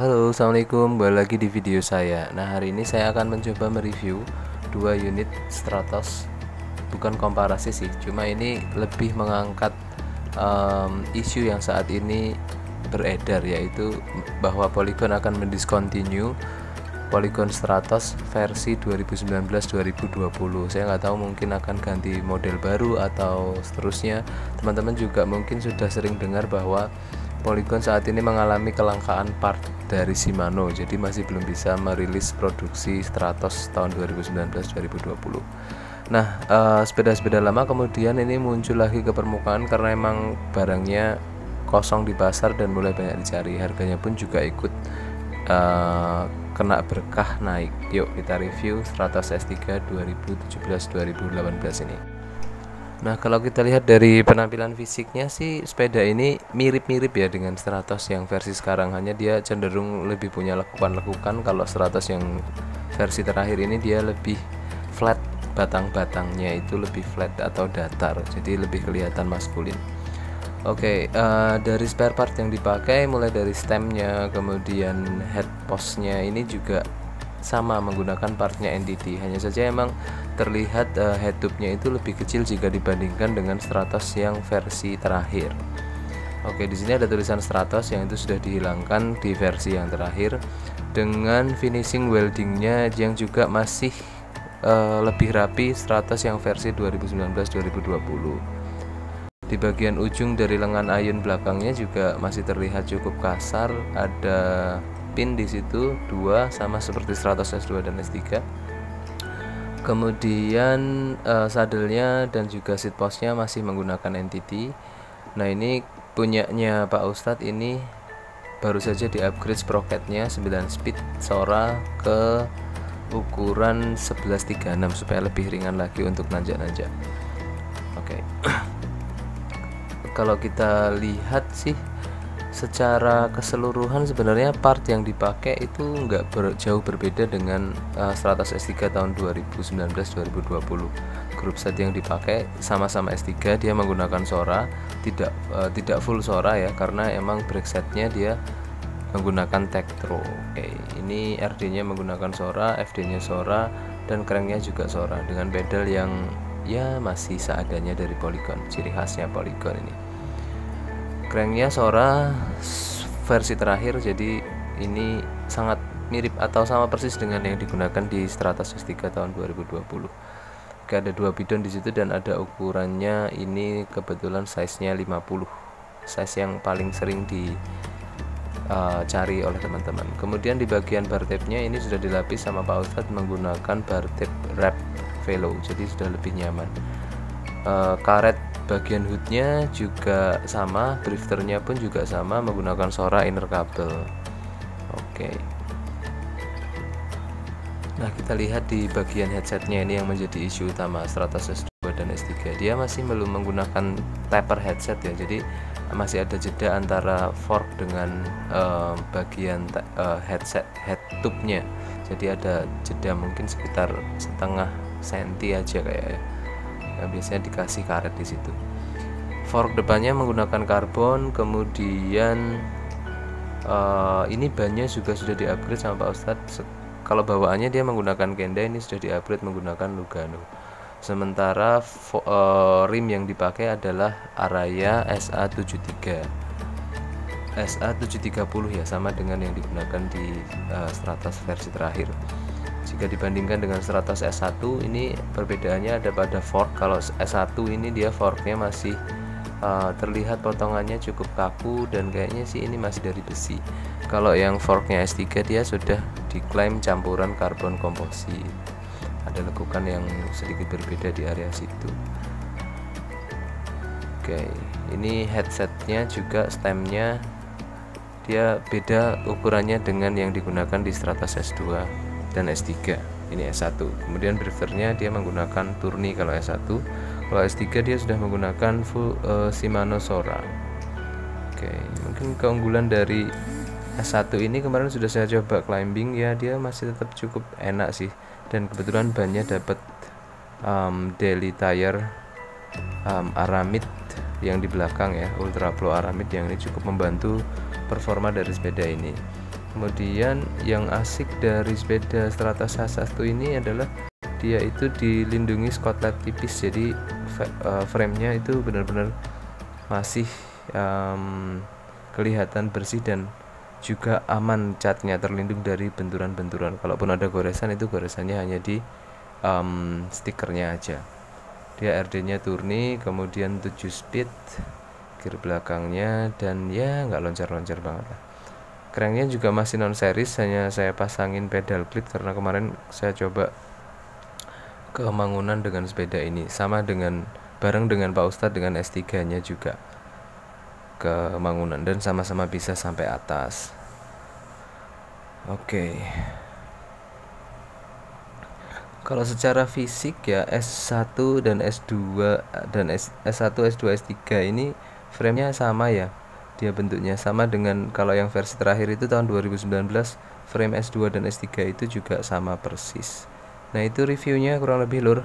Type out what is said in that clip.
Halo, assalamualaikum. Kembali lagi di video saya. Nah, hari ini saya akan mencoba mereview dua unit Stratos. Bukan komparasi sih, cuma ini lebih mengangkat isu yang saat ini beredar, yaitu bahwa Polygon akan mendiscontinue Polygon Stratos versi 2019-2020. Saya nggak tahu, mungkin akan ganti model baru atau seterusnya. Teman-teman juga mungkin sudah sering dengar bahwa Polygon saat ini mengalami kelangkaan part dari Shimano, jadi masih belum bisa merilis produksi Stratos tahun 2019-2020. Nah, sepeda-sepeda lama kemudian ini muncul lagi ke permukaan karena emang barangnya kosong di pasar dan mulai banyak dicari. Harganya pun juga ikut kena berkah naik. Yuk kita review Stratos S3 2017-2018 ini. Nah, kalau kita lihat dari penampilan fisiknya sih, sepeda ini mirip-mirip ya dengan Stratos yang versi sekarang, hanya dia cenderung lebih punya lekukan-lekukan. Kalau Stratos yang versi terakhir ini dia lebih flat, batang-batangnya itu lebih flat atau datar, jadi lebih kelihatan maskulin. Oke, dari spare part yang dipakai mulai dari stemnya, kemudian head postnya ini juga sama menggunakan partnya NTT. Hanya saja emang terlihat head tube-nya itu lebih kecil jika dibandingkan dengan Stratos yang versi terakhir. Oke, di sini ada tulisan Stratos yang itu sudah dihilangkan di versi yang terakhir, dengan finishing weldingnya yang juga masih lebih rapi Stratos yang versi 2019-2020. Di bagian ujung dari lengan ayun belakangnya juga masih terlihat cukup kasar, ada pin di situ dua sama seperti Stratos S2 dan S3. Kemudian sadelnya dan juga seat postnya masih menggunakan NTT. Nah, ini punyanya Pak Ustadz ini baru saja di-upgrade sprocketnya 9 speed Sora ke ukuran 1136 supaya lebih ringan lagi untuk nanjak-nanjak. Oke. Kalau kita lihat sih secara keseluruhan sebenarnya part yang dipakai itu nggak jauh berbeda dengan Stratos S3 tahun 2019-2020. Grup set yang dipakai sama-sama S3, dia menggunakan Sora, tidak full Sora ya, karena emang brake setnya dia menggunakan Tektro. Oke, ini RD-nya menggunakan Sora, FD-nya Sora, dan cranknya juga Sora dengan pedal yang ya masih seadanya dari Polygon, ciri khasnya Polygon ini. Cranknya Sora versi terakhir, jadi ini sangat mirip atau sama persis dengan yang digunakan di Stratos S3 tahun 2020. Oke, ada dua bidon di situ dan ada ukurannya, ini kebetulan size-nya 50, size yang paling sering dicari oleh teman-teman. Kemudian di bagian bar tape-nya ini sudah dilapis sama Pak Ustadz menggunakan bar tape wrap Velo, jadi sudah lebih nyaman. Karet bagian hoodnya juga sama, drifternya pun juga sama menggunakan Sora inner kabel. Oke. Nah, kita lihat di bagian headsetnya ini yang menjadi isu utama Stratos S2 dan S3. Dia masih belum menggunakan taper headset ya, jadi masih ada jeda antara fork dengan bagian headset head tube-nya. Jadi ada jeda mungkin sekitar setengah senti aja kayak ya. Yang biasanya dikasih karet di situ. Fork depannya menggunakan karbon, kemudian ini bannya juga sudah di-upgrade sama Pak Ustadz. Kalau bawaannya dia menggunakan Kenda, ini sudah di-upgrade menggunakan Lugano. Sementara rim yang dipakai adalah Araya SA73. SA730 ya, sama dengan yang digunakan di Stratos versi terakhir. Jika dibandingkan dengan Stratos S1, ini perbedaannya ada pada fork. Kalau S1 ini dia forknya masih terlihat potongannya cukup kaku dan kayaknya sih ini masih dari besi. Kalau yang forknya S3 dia sudah diklaim campuran karbon komposit. Ada lekukan yang sedikit berbeda di area situ. Oke, ini headsetnya juga stemnya dia beda ukurannya dengan yang digunakan di Stratos S2 dan S3. Ini S1. Kemudian drifternya dia menggunakan Tourney kalau S1. Kalau S3 dia sudah menggunakan full Shimano Sora. Oke, mungkin keunggulan dari S1 ini kemarin sudah saya coba climbing ya, dia masih tetap cukup enak sih. Dan kebetulan bannya dapat daily tire Aramid yang di belakang ya, Ultra Flow Aramid, yang ini cukup membantu performa dari sepeda ini. Kemudian yang asik dari sepeda Stratos H1 ini adalah dia itu dilindungi skotlet tipis, jadi framenya itu benar-benar masih kelihatan bersih dan juga aman, catnya terlindung dari benturan-benturan. Kalaupun ada goresan, itu goresannya hanya di stikernya aja. Dia RD-nya Tourney, kemudian 7 speed, gear belakangnya, dan ya nggak loncar-loncar banget lah. Cranknya juga masih non series, hanya saya pasangin pedal clip karena kemarin saya coba ke Mangunan dengan sepeda ini, sama dengan bareng dengan Pak Ustadz dengan S3 nya juga ke Mangunan, dan sama-sama bisa sampai atas. Oke. Kalau secara fisik ya S1 dan S2 dan S1, S2, S3 ini framenya sama ya. Dia bentuknya sama dengan kalau yang versi terakhir itu tahun 2019, frame S2 dan S3 itu juga sama persis. Nah, itu reviewnya kurang lebih lur.